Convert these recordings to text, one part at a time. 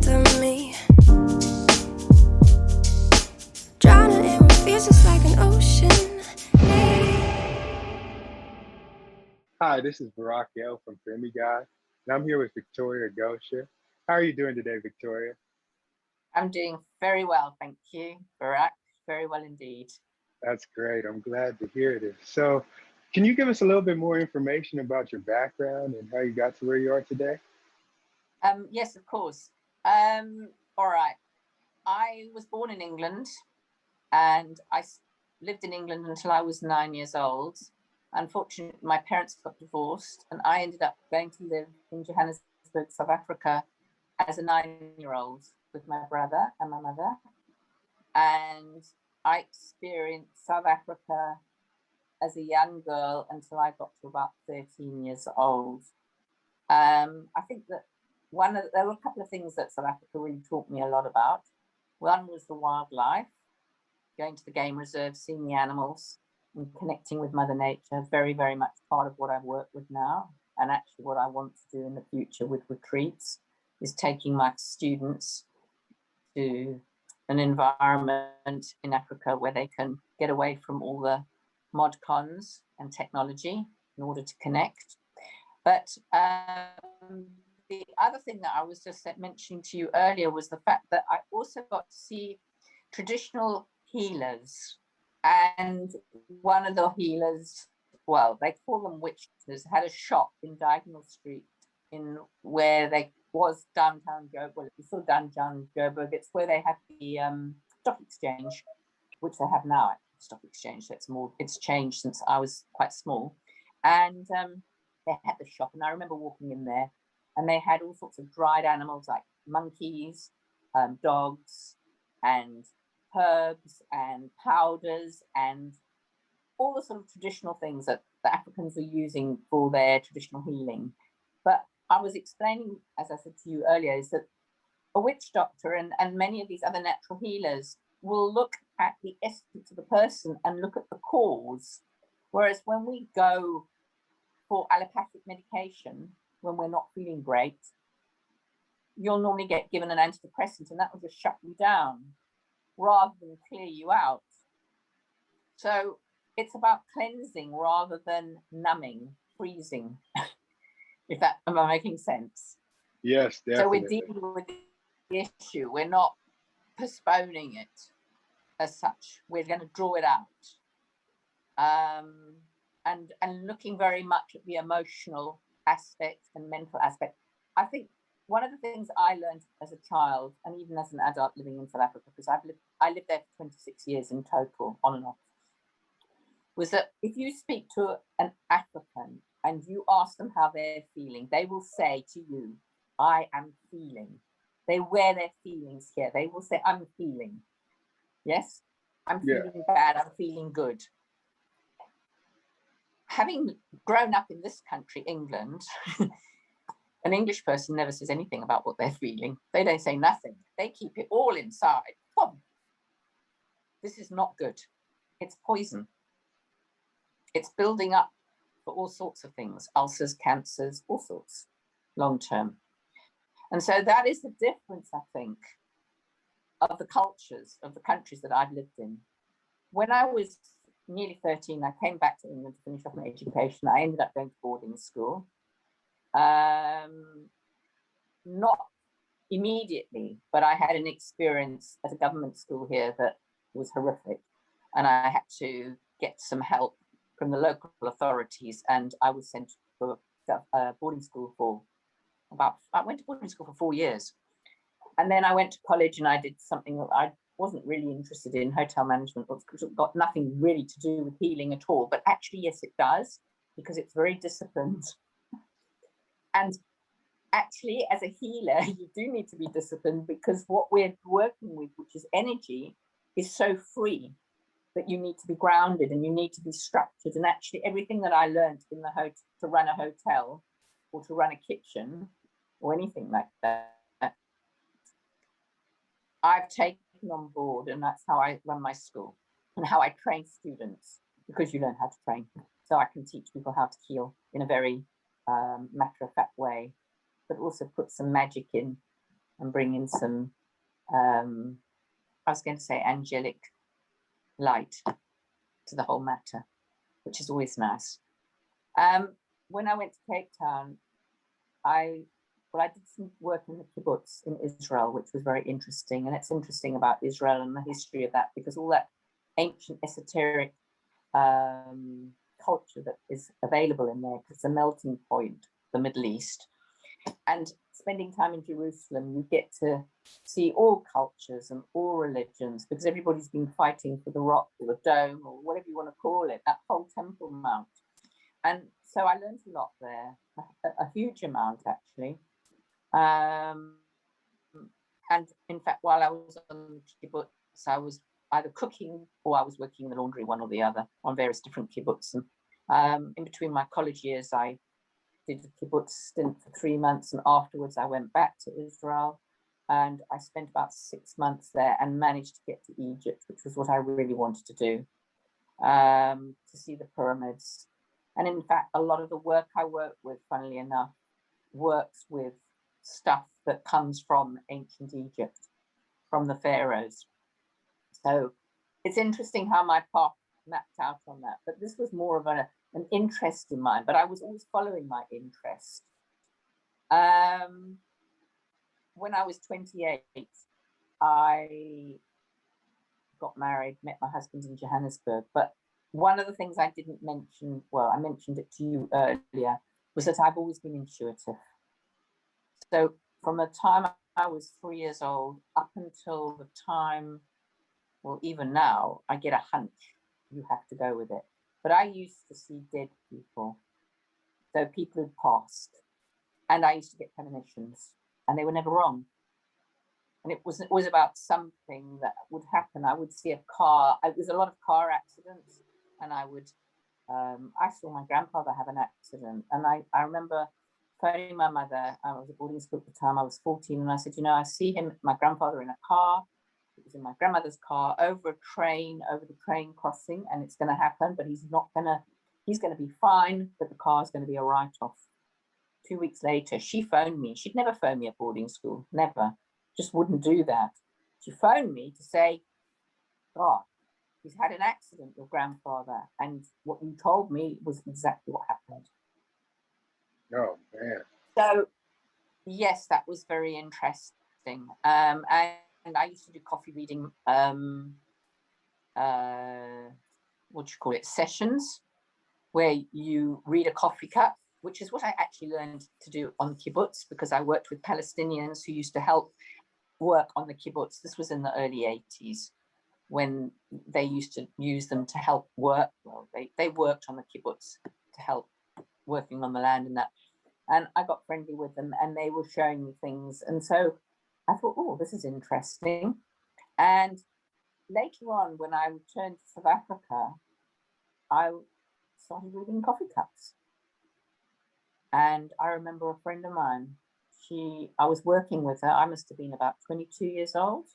after me. Drowning in what feels just like an ocean. Hi, this is Barack L from Femigod, and I'm here with Victoria Gosha. How are you doing today, Victoria? I'm doing very well, thank you, Barack. Very well indeed. That's great. I'm glad to hear this. So, can you give us a little bit more information about your background and how you got to where you are today? Yes, of course. All right. I was born in England, and I lived in England until I was 9 years old. Unfortunately, my parents got divorced, and I ended up going to live in Johannesburg, South Africa, as a 9-year-old with my brother and my mother. And I experienced South Africa as a young girl until I got to about 13 years old. I think that there were a couple of things that South Africa really taught me a lot about. One was the wildlife, going to the game reserve, seeing the animals and connecting with Mother Nature, very, very much part of what I work with now. And actually what I want to do in the future with retreats is taking my students to an environment in Africa where they can get away from all the mod cons and technology in order to connect. But the other thing that I was just mentioning to you earlier was the fact that I also got to see traditional healers. And one of the healers, well, they call them witches, had a shop in Diagonal Street in where they was downtown Joburg. Well, it's still downtown Joburg. It's where they had the stock exchange, which they have now at the stock exchange. So it's changed since I was quite small. And they had the shop, and I remember walking in there, and they had all sorts of dried animals like monkeys, dogs, and herbs and powders and all the sort of traditional things that the Africans are using for their traditional healing. But I was explaining, as I said to you earlier, is that a witch doctor and many of these other natural healers will look at the essence of the person and look at the cause. Whereas when we go for allopathic medication, when we're not feeling great, you'll normally get given an antidepressant, and that will just shut you down rather than clear you out. So it's about cleansing rather than numbing, freezing, if that, am I making sense? Yes, definitely. So we're dealing with the issue. We're not postponing it as such. We're going to draw it out. And looking very much at the emotional aspect and mental aspect. I think one of the things I learned as a child, and even as an adult living in South Africa, because I lived there for 26 years in total, on and off, was that if you speak to an African and you ask them how they're feeling, they will say to you, I am feeling. They wear their feelings here. They will say, I'm feeling. Yes, I'm feeling bad, I'm feeling good. Having grown up in this country, England, an English person never says anything about what they're feeling. They don't say nothing. They keep it all inside. Oh, this is not good. It's poison. It's building up for all sorts of things, ulcers, cancers, all sorts, long term. And so that is the difference, I think, of the cultures of the countries that I've lived in. When I was nearly 13, I came back to England to finish off my education. I ended up going to boarding school. Not immediately, but I had an experience at a government school here that was horrific. And I had to get some help from the local authorities. And I was sent to boarding school I went to boarding school for 4 years. And then I went to college and I did something that I wasn't really interested in, hotel management, because it got nothing really to do with healing at all. But actually, yes, it does, because it's very disciplined. And actually, as a healer, you do need to be disciplined, because what we're working with, which is energy, is so free that you need to be grounded and you need to be structured. And actually, everything that I learned in the hotel to run a hotel or to run a kitchen or anything like that, I've taken on board, and that's how I run my school and how I train students, because you learn how to train. So I can teach people how to heal in a very matter-of-fact way, but also put some magic in and bring in some, I was going to say angelic light to the whole matter, which is always nice. When I went to Cape Town, I did some work in the kibbutz in Israel, which was very interesting. And it's interesting about Israel and the history of that, because all that ancient esoteric culture that is available in there, because it's a melting point, the Middle East. And spending time in Jerusalem, you get to see all cultures and all religions, because everybody's been fighting for the rock or the dome or whatever you want to call it, that whole Temple Mount. And so I learned a lot there, a huge amount actually. And in fact, while I was on the kibbutz, I was either cooking or I was working in the laundry, one or the other, on various different kibbutz. And in between my college years, I did a kibbutz stint for 3 months, and afterwards I went back to Israel, and I spent about 6 months there and managed to get to Egypt, which was what I really wanted to do, to see the pyramids. And in fact, a lot of the work I work with, funnily enough, works with stuff that comes from ancient Egypt, from the pharaohs. So it's interesting how my path mapped out on that. But this was more of an interest in mine, but I was always following my interest. When I was 28, I got married, met my husband in Johannesburg. But one of the things I didn't mention, well, I mentioned it to you earlier, was that I've always been intuitive. So from the time I was 3 years old up until the time, well, even now, I get a hunch. You have to go with it. But I used to see dead people. So people who'd passed. And I used to get premonitions. And they were never wrong. And it was always about something that would happen. I would see a car. It was a lot of car accidents. And I saw my grandfather have an accident. And I remember phoning my mother. I was at boarding school at the time. I was 14. And I said, I see him, my grandfather, in a car. It was in my grandmother's car, over a train, over the train crossing, and it's going to happen, but he's going to be fine, but the car's going to be a write-off. 2 weeks later, she phoned me. She'd never phoned me at boarding school, never, just wouldn't do that. She phoned me to say, God, he's had an accident, your grandfather, and what you told me was exactly what happened. Oh, man. So, yes, that was very interesting. And I used to do coffee reading, sessions, where you read a coffee cup, which is what I actually learned to do on kibbutz, because I worked with Palestinians who used to help work on the kibbutz. This was in the early 80s, when they used to use them to help work. Well, they worked on the kibbutz to help working on the land and that. And I got friendly with them, and they were showing me things. And so I thought, oh, this is interesting. And later on, when I returned to South Africa, I started reading coffee cups. And I remember a friend of mine, I was working with her. I must have been about 22 years old.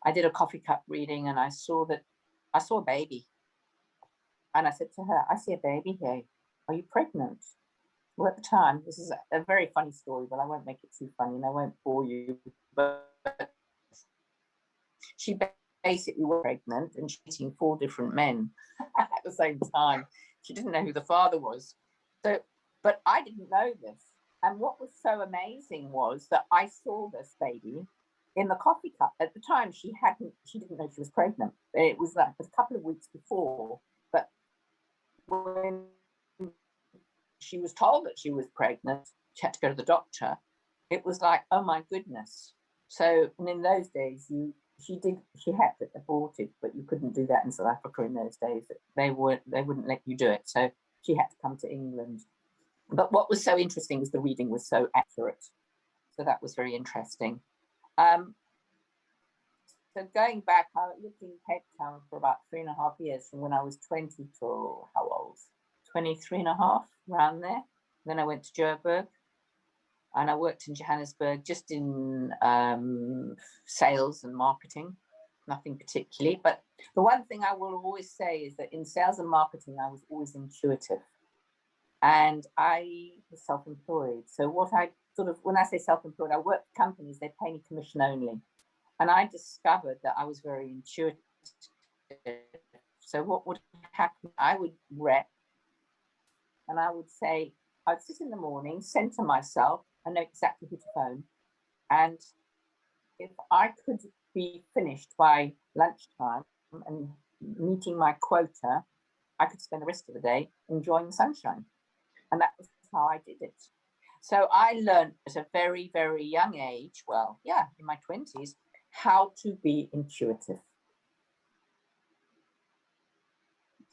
I did a coffee cup reading, and I saw a baby. And I said to her, I see a baby here. Are you pregnant? Well, at the time, this is a very funny story, but I won't make it too funny and I won't bore you. But she basically was pregnant and she was dating 4 different men at the same time. She didn't know who the father was. So, but I didn't know this. And what was so amazing was that I saw this baby in the coffee cup. At the time, she didn't know she was pregnant. It was like a couple of weeks before. But when she was told that she was pregnant, she had to go to the doctor. It was like, oh my goodness. So, and in those days, she had to abort it, but you couldn't do that in South Africa in those days. They wouldn't let you do it. So she had to come to England. But what was so interesting is the reading was so accurate. So that was very interesting. So going back, I lived in Cape Town for about 3.5 years, from when I was 20 to how old? 23.5, around there. Then I went to Joburg, and I worked in Johannesburg just in sales and marketing, nothing particularly. But the one thing I will always say is that in sales and marketing, I was always intuitive. And I was self-employed. So what I sort of, when I say self-employed, I work for companies, they pay me commission only. And I discovered that I was very intuitive. So what would happen? I would rep, and I would say, I'd sit in the morning, center myself, and know exactly who to phone. And if I could be finished by lunchtime and meeting my quota, I could spend the rest of the day enjoying the sunshine. And that was how I did it. So I learned at a very, very young age, well, yeah, in my 20s, how to be intuitive.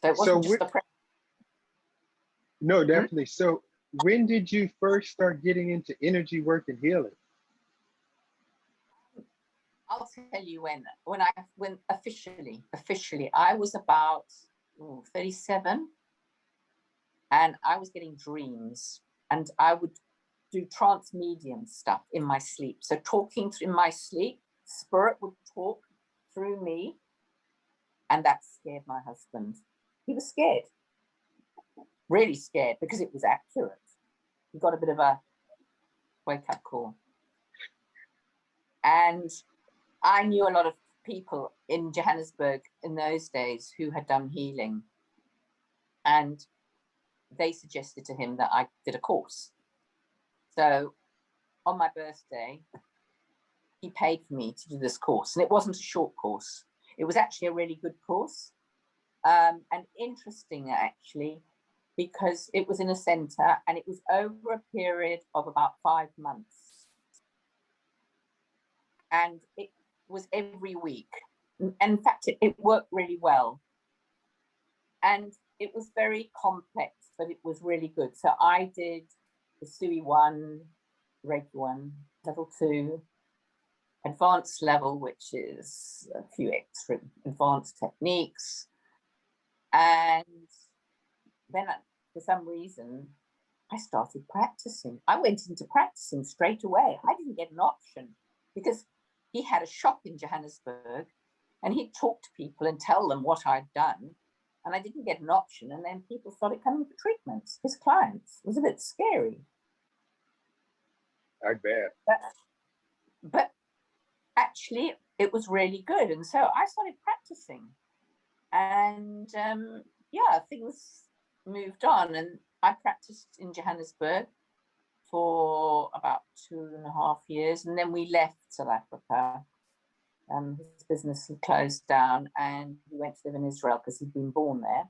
So it wasn't just the No, definitely. So when did you first start getting into energy work and healing? I'll tell you when officially, I was about 37, and I was getting dreams, and I would do trance medium stuff in my sleep. So talking in my sleep, spirit would talk through me, and that scared my husband. He was scared, really scared, because it was accurate. He got a bit of a wake-up call. And I knew a lot of people in Johannesburg in those days who had done healing, and they suggested to him that I did a course. So on my birthday, he paid for me to do this course, and it wasn't a short course. It was actually a really good course, and interesting actually, because it was in a center, and it was over a period of about 5 months, and it was every week. And in fact, it worked really well, and it was very complex, but it was really good. So I did the Sui 1, Reiki 1, level 2, advanced level, which is a few extra advanced techniques. And then for some reason, I started practicing. I went into practicing straight away. I didn't get an option, because he had a shop in Johannesburg, and he'd talk to people and tell them what I'd done. And I didn't get an option. And then people started coming for treatments, his clients. It was a bit scary. I bet. But actually, it was really good. And so I started practicing. And yeah, things moved on. And I practiced in Johannesburg for about 2.5 years. And then we left South Africa. His business had closed down, and he went to live in Israel because he'd been born there.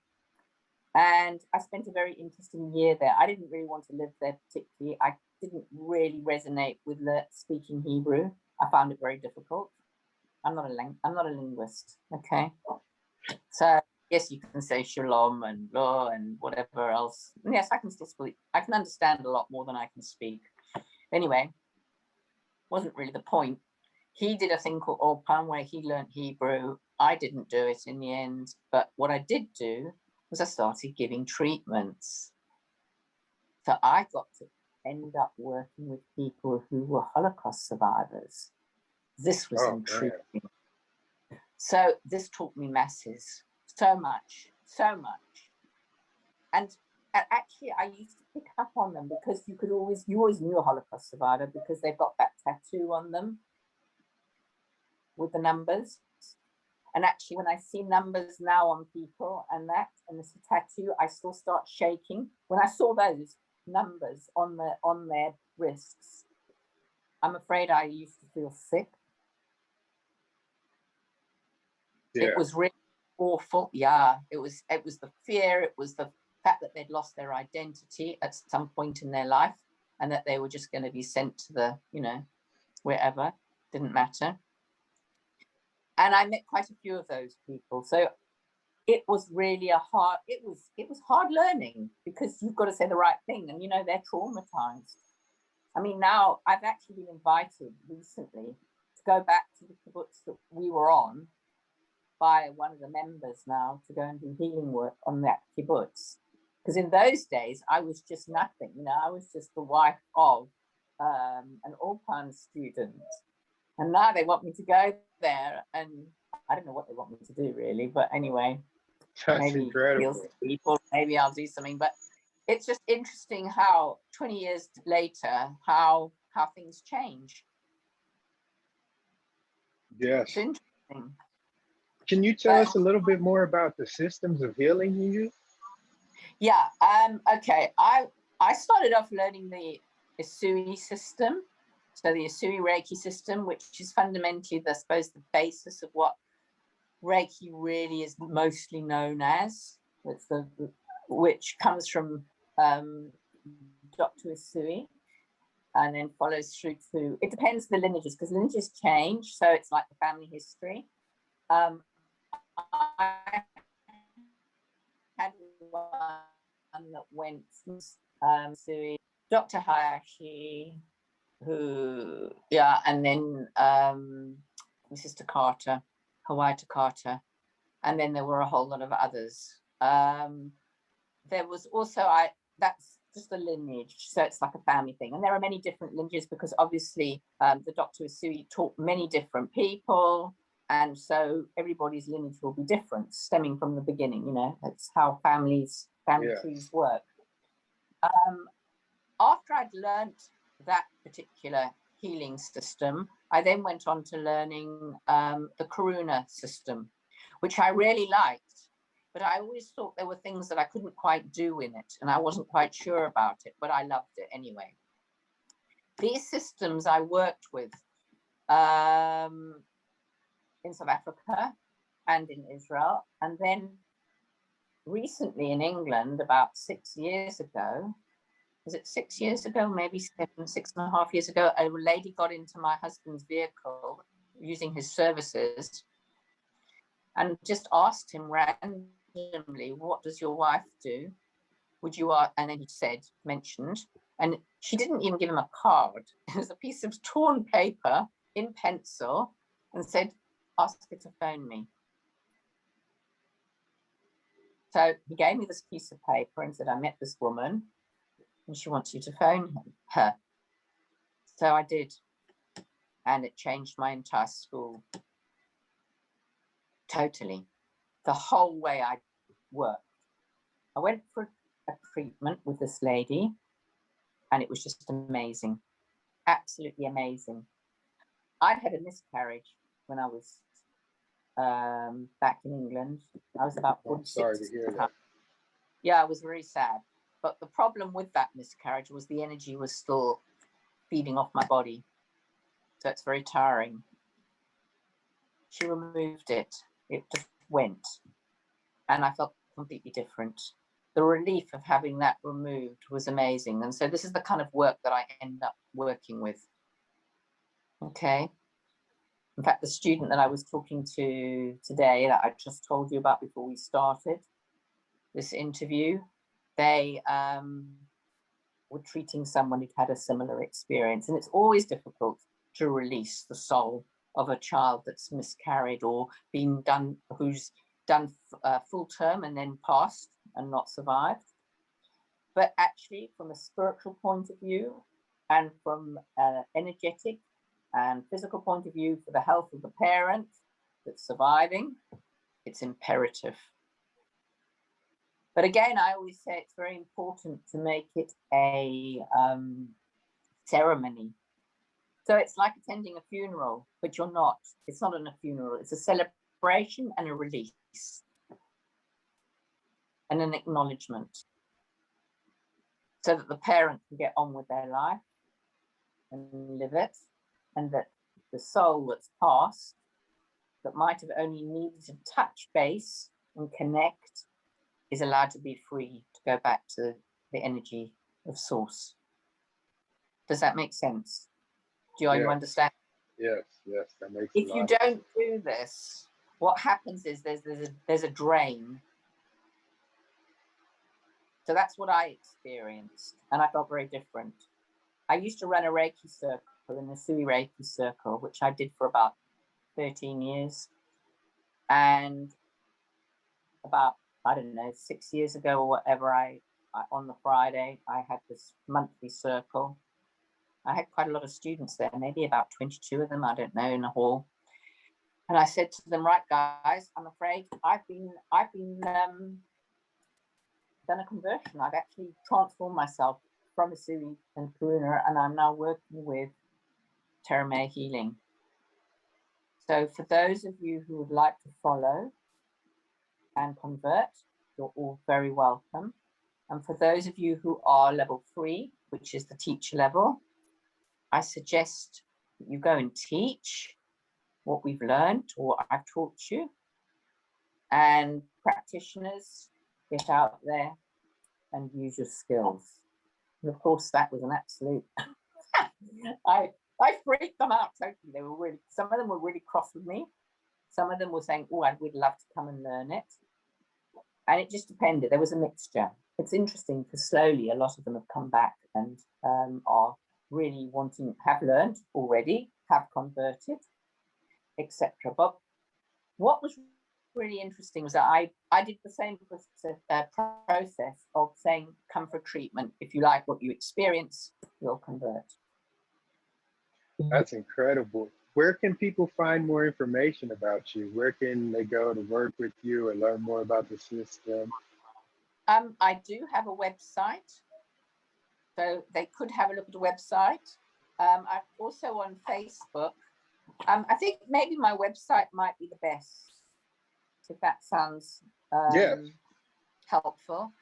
And I spent a very interesting year there. I didn't really want to live there particularly. I didn't really resonate with speaking Hebrew. I found it very difficult. I'm not a linguist, okay? So yes, you can say shalom and law and whatever else. And yes, I can still speak. I can understand a lot more than I can speak. Anyway, wasn't really the point. He did a thing called Ulpan where he learned Hebrew. I didn't do it in the end, but what I did do was I started giving treatments. So I got to end up working with people who were Holocaust survivors. This was intriguing. Man. So this taught me masses, so much. And actually, I used to pick up on them, because you always knew a Holocaust survivor because they've got that tattoo on them with the numbers. And actually, when I see numbers now on people and it's a tattoo, I still start shaking. When I saw those numbers on their wrists, I'm afraid I used to feel sick. Yeah. It was really awful. Yeah, it was the fear. It was the fact that they'd lost their identity at some point in their life, and that they were just going to be sent to the, wherever, didn't matter. And I met quite a few of those people. So it was really it was hard learning, because you've got to say the right thing, and they're traumatized. I mean, now I've actually been invited recently to go back to the kibbutz that we were on by one of the members now to go and do healing work on that kibbutz. Because in those days, I was just nothing. I was just the wife of an Ulpan student. And now they want me to go there, and I don't know what they want me to do really, but anyway, that's maybe incredible. People, maybe I'll do something. But it's just interesting how 20 years later, how how things change. Yes. It's interesting. Can you tell us a little bit more about the systems of healing you use? Yeah. Okay. I started off learning the Usui system. So the Usui Reiki system, which is fundamentally, I suppose, the basis of what Reiki really is mostly known as. It's which comes from Dr. Usui, and then follows through to, it depends the lineages, because lineages change. So it's like the family history. I had one that went to Dr. Hayashi, who, yeah, and then Mrs. Takata, Hawaii Takata, and then there were a whole lot of others. There was also, that's just a lineage, so it's like a family thing. And there are many different lineages because obviously the Dr. Usui taught many different people, and so everybody's lineage will be different, stemming from the beginning. You know, that's how family trees work. After I'd learned that particular healing system, I then went on to learning the Karuna system, which I really liked, but I always thought there were things that I couldn't quite do in it, and I wasn't quite sure about it, but I loved it anyway. These systems I worked with in South Africa and in Israel, and then recently in England about 6 years ago. Was it 6 years ago? Maybe 6.5 years ago, a lady got into my husband's vehicle using his services and just asked him randomly, what does your wife do? Would you, and then he mentioned, and she didn't even give him a card. It was a piece of torn paper in pencil and said, ask her to phone me. So he gave me this piece of paper and said, I met this woman and she wants you to phone her. So I did, and it changed my entire school. Totally. The whole way I worked. I went for a treatment with this lady, and it was just amazing. Absolutely amazing. I'd had a miscarriage when I was back in England. I was about 46. Sorry to hear that. Yeah, I was very sad. But the problem with that miscarriage was the energy was still feeding off my body. So it's very tiring. She removed it. It just went. And I felt completely different. The relief of having that removed was amazing. And so this is the kind of work that I end up working with. Okay. In fact, the student that I was talking to today that I just told you about before we started this interview, they were treating someone who'd had a similar experience. And it's always difficult to release the soul of a child that's miscarried or who's done full term and then passed and not survived. But actually, from a spiritual point of view and from an energetic and physical point of view for the health of the parent that's surviving, it's imperative. But again, I always say it's very important to make it a ceremony. So it's like attending a funeral, but you're not. It's not a funeral. It's a celebration and a release and an acknowledgement so that the parent can get on with their life and live it, and that the soul that's passed, that might have only needed to touch base and connect, is allowed to be free to go back to the energy of source. Does that make sense? Do you understand? Yes, that makes If a lot you of don't sense. do this, what happens is there's a drain. So that's what I experienced, and I felt very different. I used to run a Reiki circle, an Usui Reiki circle, which I did for about 13 years. And about, I don't know, 6 years ago or whatever, I on the Friday, I had this monthly circle. I had quite a lot of students there, maybe about 22 of them, I don't know, in the hall. And I said to them, right, guys, I'm afraid I've been done a conversion. I've actually transformed myself from Usui and Karuna, and I'm now working with Tera-Mai Healing. So for those of you who would like to follow and convert, you're all very welcome. And for those of you who are level 3, which is the teacher level, I suggest that you go and teach what we've learned or what I've taught you. And practitioners, get out there and use your skills. And of course, that was an absolute, I freaked them out totally. They were really, some of them were really cross with me. Some of them were saying, oh, I would love to come and learn it. And it just depended. There was a mixture. It's interesting because slowly a lot of them have come back and are really wanting, have learned already, have converted, etc. But what was really interesting was that I did the same process of saying, come for treatment. If you like what you experience, you'll convert. That's incredible. Where can people find more information about you? Where can they go to work with you or learn more about the system? I do have a website, so they could have a look at the website. I'm also on Facebook. I think maybe my website might be the best, if that sounds helpful.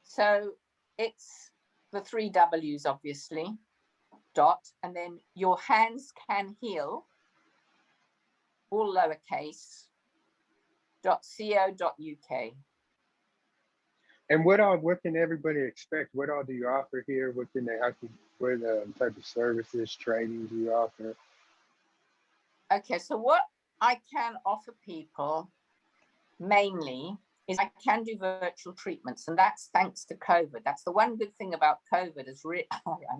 So it's the 3 W's, obviously, dot, and then your hands can heal, all lowercase, .co.uk. And what can everybody expect? What all do you offer here? What can they have to, what type of services, trainings you offer? Okay, so what I can offer people mainly is I can do virtual treatments, and that's thanks to COVID. That's the one good thing about COVID is really, I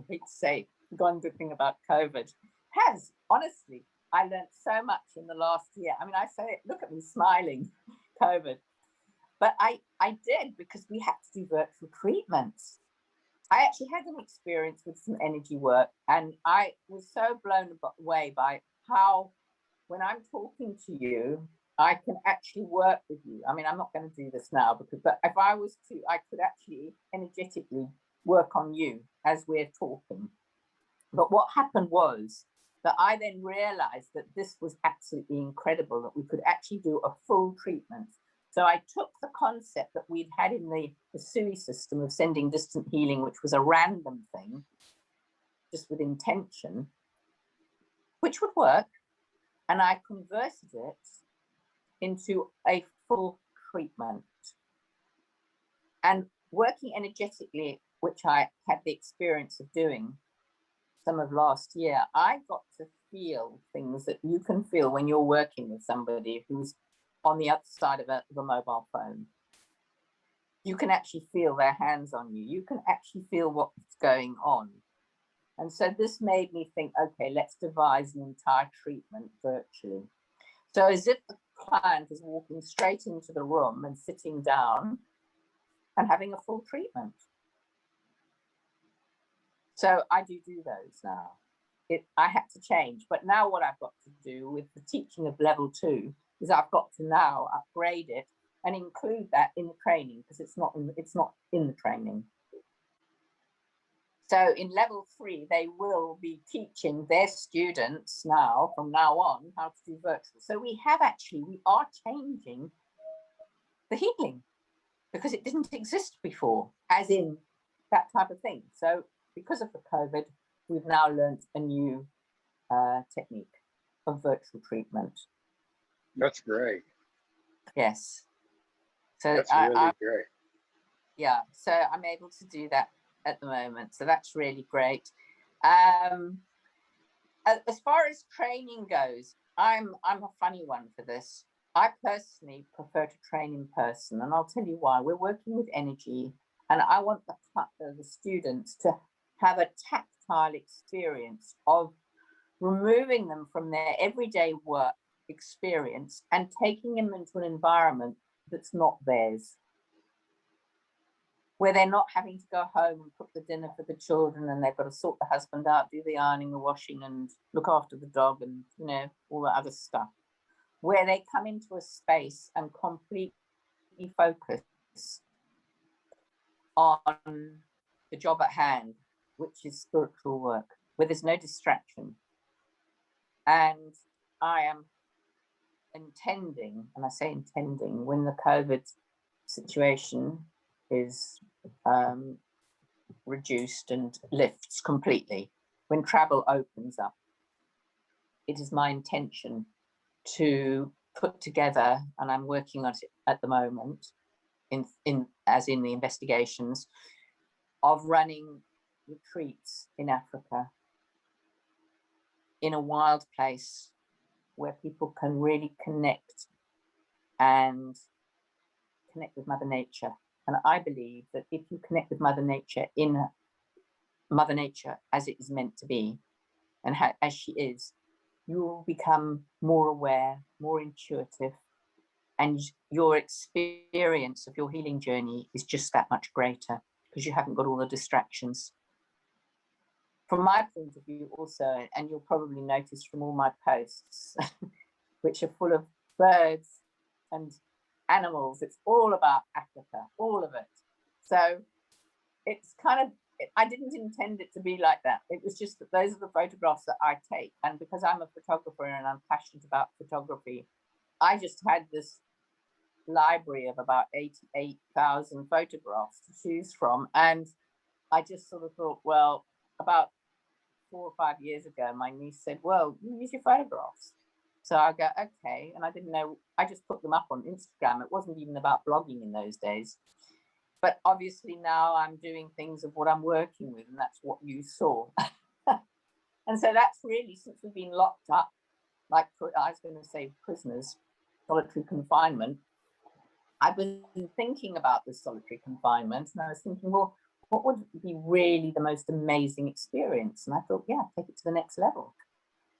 hate to say, the one good thing about COVID has, honestly, I learned so much in the last year. I mean, I say it, look at me smiling, COVID. But I did, because we had to do virtual treatments. I actually had an experience with some energy work, and I was so blown away by how, when I'm talking to you, I can actually work with you. I mean, I'm not going to do this now, but if I was to, I could actually energetically work on you as we're talking. But what happened was that I then realized that this was absolutely incredible, that we could actually do a full treatment. So I took the concept that we'd had in the SUI system of sending distant healing, which was a random thing, just with intention, which would work, and I converted it into a full treatment. And working energetically, which I had the experience of doing some of last year, I got to feel things that you can feel when you're working with somebody who's on the other side of a mobile phone. You can actually feel their hands on you. You can actually feel what's going on. And so this made me think, okay, let's devise an entire treatment virtually. So as if the client is walking straight into the room and sitting down and having a full treatment. So I do those now. I had to change, but now what I've got to do with the teaching of level 2 is I've got to now upgrade it and include that in the training, because it's not in the training. So in level 3, they will be teaching their students now, from now on, how to do virtual. So we are changing the healing, because it didn't exist before, as in that type of thing. So because of the COVID, we've now learned a new technique of virtual treatment. That's great. Yes. So that's really great. Yeah, so I'm able to do that at the moment. So that's really great. As far as training goes, I'm a funny one for this. I personally prefer to train in person, and I'll tell you why. We're working with energy, and I want the students to have a tactile experience of removing them from their everyday work experience and taking them into an environment that's not theirs, where they're not having to go home and cook the dinner for the children, and they've got to sort the husband out, do the ironing, the washing, and look after the dog, and all the other stuff, where they come into a space and completely focus on the job at hand, which is spiritual work, where there's no distraction. And I am intending, and I say intending, when the COVID situation is reduced and lifts completely, when travel opens up, it is my intention to put together, and I'm working on it at the moment, as in the investigations, of running retreats in Africa, in a wild place where people can really connect with Mother Nature. And I believe that if you connect with Mother Nature in Mother Nature as it is meant to be, and as she is, you will become more aware, more intuitive, and your experience of your healing journey is just that much greater because you haven't got all the distractions. From my point of view also, and you'll probably notice from all my posts, which are full of birds and animals, it's all about Africa, all of it. So it's kind of, I didn't intend it to be like that. It was just that those are the photographs that I take. And because I'm a photographer and I'm passionate about photography, I just had this library of about 88,000 photographs to choose from. And I just sort of thought, well, about 4 or 5 years ago, my niece said, well, you use your photographs. So I go, okay. And I didn't know, I just put them up on Instagram. It wasn't even about blogging in those days. But obviously now I'm doing things of what I'm working with, and that's what you saw. And so that's really, since we've been locked up, like I was going to say prisoners, solitary confinement, I've been thinking about this solitary confinement, and I was thinking, well, what would be really the most amazing experience? And I thought, yeah, take it to the next level.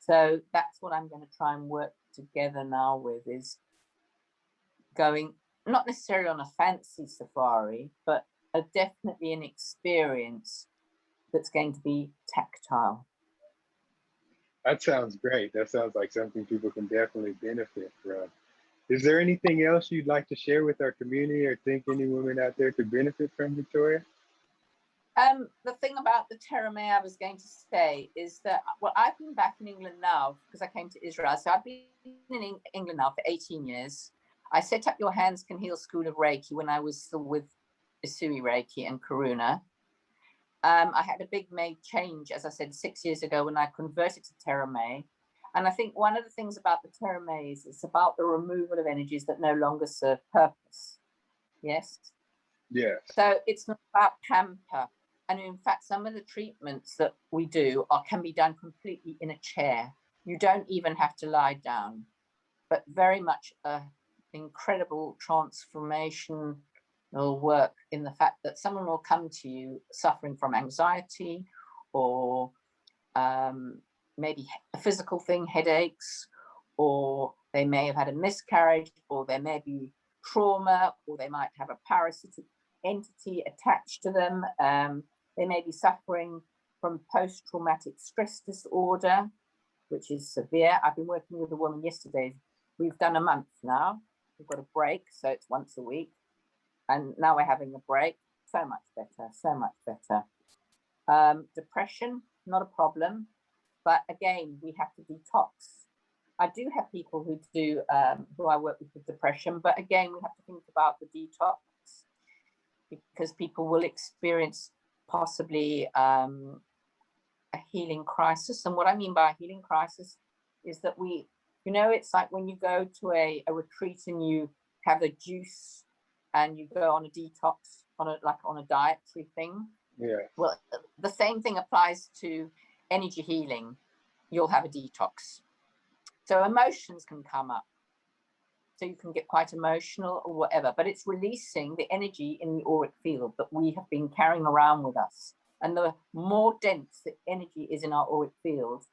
So that's what I'm going to try and work together now with, is going, not necessarily on a fancy safari, but definitely an experience that's going to be tactile. That sounds great. That sounds like something people can definitely benefit from. Is there anything else you'd like to share with our community or think any women out there could benefit from, Victoria? The thing about the Tera-Mai I was going to say is that, well, I've been back in England now because I came to Israel. So I've been in England now for 18 years. I set up Your Hands Can Heal School of Reiki when I was still with Usui Reiki and Karuna. I had a big change, as I said, 6 years ago when I converted to Tera-Mai. And I think one of the things about the Tera-Mai is it's about the removal of energies that no longer serve purpose. Yes? Yes. So it's not about pamper. And in fact, some of the treatments that we do can be done completely in a chair. You don't even have to lie down, but very much incredible transformational work in the fact that someone will come to you suffering from anxiety or maybe a physical thing, headaches, or they may have had a miscarriage, or there may be trauma, or they might have a parasitic entity attached to them. They may be suffering from post-traumatic stress disorder, which is severe. I've been working with a woman yesterday. We've done a month now. We've got a break, so it's once a week. And now we're having a break. So much better, so much better. Depression, not a problem. But again, we have to detox. I do have people who I work with depression, but again, we have to think about the detox because people will experience possibly a healing crisis. And what I mean by a healing crisis is that it's like when you go to a retreat and you have a juice and you go on a detox, on a dietary thing. Yeah. Well, the same thing applies to energy healing. You'll have a detox. So emotions can come up. So you can get quite emotional or whatever, but it's releasing the energy in the auric field that we have been carrying around with us. And the more dense the energy is in our auric field,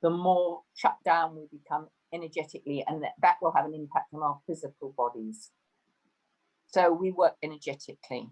the more shut down we become energetically, and that will have an impact on our physical bodies. So we work energetically.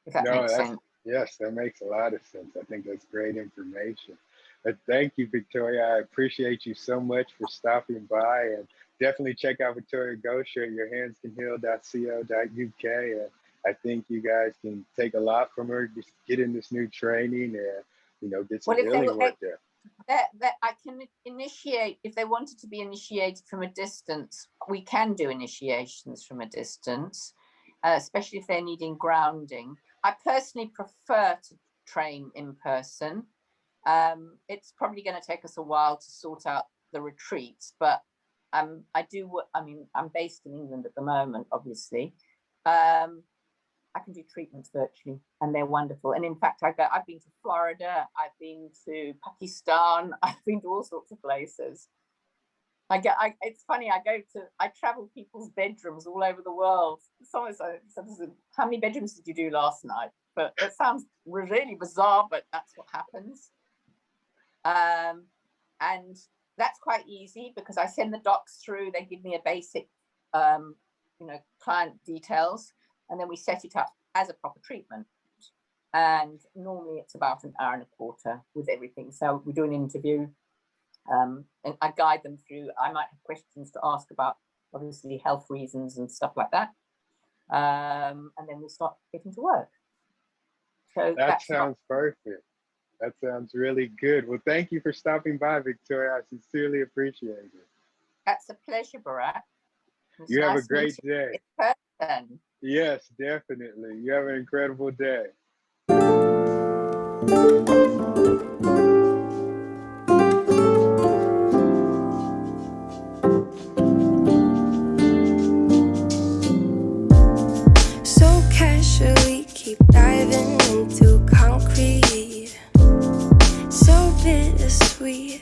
If that makes sense. Yes, that makes a lot of sense. I think that's great information. But thank you, Victoria. I appreciate you so much for stopping by, and definitely check out Victoria Gosher at yourhandscanheal.co.uk. And I think you guys can take a lot from her, just get in this new training and, you know, get some Well, if they healing were, work there. that I can initiate, if they wanted to be initiated from a distance, we can do initiations from a distance, especially if they're needing grounding. I personally prefer to train in person. It's probably going to take us a while to sort out the retreats, but I'm based in England at the moment, obviously. I can do treatments virtually, and they're wonderful. And in fact, I've been to Florida, I've been to Pakistan, I've been to all sorts of places. It's funny, I travel people's bedrooms all over the world. Someone said, how many bedrooms did you do last night? But it sounds really bizarre, but that's what happens. And that's quite easy because I send the docs through, they give me a basic, client details, and then we set it up as a proper treatment. And normally it's about an hour and a quarter with everything. So we do an interview, and I guide them through. I might have questions to ask about, obviously, health reasons and stuff like that. And then we start getting to work. So that sounds perfect. That sounds really good. Well, thank you for stopping by, Victoria. I sincerely appreciate it. That's a pleasure, Barack. You have a great day. Person. Yes, definitely. You have an incredible day. So casually keep diving into concrete. So bittersweet.